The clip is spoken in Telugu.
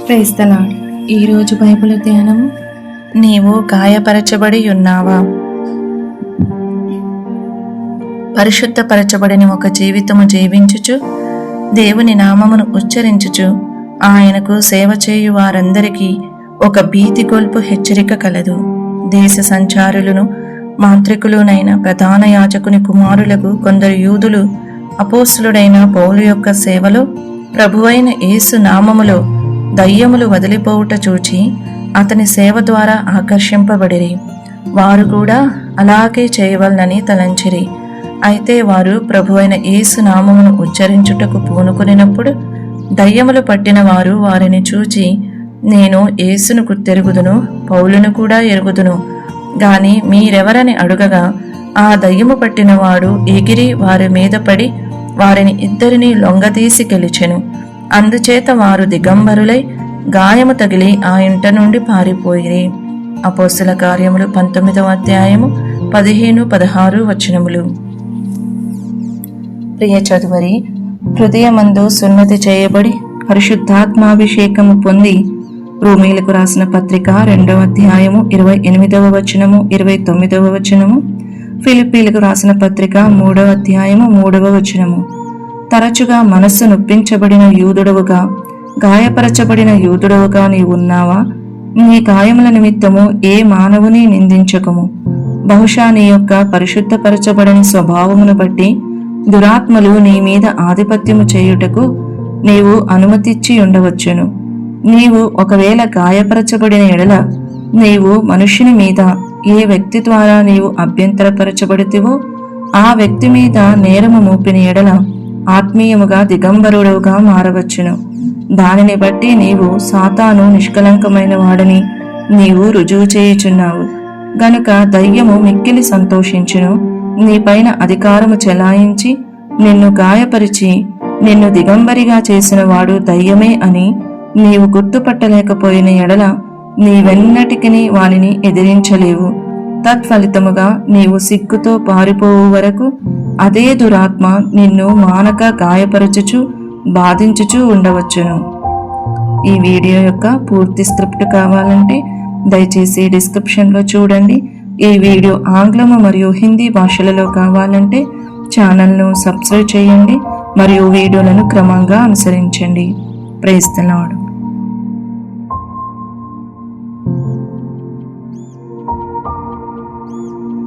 Praise the lord. ఈరోజు బైబిల్ ధ్యానము, నీవు గాయపరచబడి ఉన్నావా? పరిశుద్ధపరచబడిన ఒక జీవితము జీవించుచు దేవుని నామమును ఉచ్చరించుచు ఆయనకు సేవ చేయు వారందరికీ ఒక భీతి గొల్పు హెచ్చరిక కలదు. దేశ సంచారులను మాంత్రికులునైన ప్రధాన యాజకుని కుమారులకు కొందరు యూదులు అపోస్తులుడైన పౌలు యొక్క సేవలో ప్రభువైన యేసు నామములో దయ్యములు వదిలిపోవుట చూచి అతని సేవ ద్వారా ఆకర్షింపబడిరి. వారు కూడా అలాగే చేయవలనని తలంచిరి. అయితే వారు ప్రభువైన యేసు నామమును ఉచ్చరించుటకు పూనుకొనినప్పుడు దయ్యములు పట్టిన వారు వారిని చూచి, నేను యేసును గుర్తెరుగుదును, పౌలును కూడా ఎరుగుదును గాని మీరెవరని అడుగగా, ఆ దయ్యము పట్టిన వాడు ఎగిరి వారి మీద పడి వారిని ఇద్దరిని లొంగదీసి గెలిచెను. అందుచేత వారు దిగంబరులై గాయము తగిలి ఆ ఇంట నుండి పారిపోయిరి. అపోస్తల కార్యములు 19వ అధ్యాయము 15-16 వచనములు. ప్రియ చదువరి, హృదయమందు సున్నతి చేయబడి పరిశుద్ధాత్మాభిషేకము పొంది రోమీలకు రాసిన పత్రిక 2వ అధ్యాయము 28వ వచనము 29వ వచనము, ఫిలిప్పీలకు రాసిన పత్రిక 3వ అధ్యాయము 3వ వచనము. తరచుగా మనస్సు నొప్పించబడిన యూదుడవుగా, గాయపరచబడిన యూదుడవుగా నీవున్నావా? నీ గాయముల నిమిత్తము ఏ మానవుని నిందించకము. బహుశా నీ యొక్క పరిశుద్ధపరచబడని స్వభావమును బట్టి దురాత్మలు నీ మీద ఆధిపత్యము చేయుటకు నీవు అనుమతిచ్చి ఉండవచ్చును. నీవు ఒకవేళ గాయపరచబడిన ఎడల నీవు మనుష్యుని మీద ఏ వ్యక్తి ద్వారా నీవు అభ్యంతరపరచబడితివో ఆ వ్యక్తి మీద నేరము మోపిన ఎడల ఆత్మీయముగా దిగంబరుడుగా మారవచ్చును. దానిని బట్టి నీవు సాతాను నిష్కలంకమైన వాడని నీవు రుజువు చేయుచున్నావు గనుక దయ్యము మిక్కిలి సంతోషించును. నీపైన అధికారము చెలాయించి నిన్ను గాయపరిచి నిన్ను దిగంబరిగా చేసిన వాడు దయ్యమే అని నీవు గుర్తుపట్టలేకపోయిన ఎడల నీవెన్నటికిని వానిని ఎదిరించలేవు. తత్ఫలితముగా నీవు సిగ్గుతో పారిపోవు వరకు అదే దురాత్మ నిన్ను మానక గాయపరచుచు బాధించుచూ ఉండవచ్చును. ఈ వీడియో యొక్క పూర్తి స్క్రిప్ట్ కావాలంటే దయచేసి డిస్క్రిప్షన్లో చూడండి. ఈ వీడియో ఆంగ్లము మరియు హిందీ భాషలలో కావాలంటే ఛానల్ను సబ్స్క్రైబ్ చేయండి మరియు వీడియోలను క్రమంగా అనుసరించండి. Praise the lord.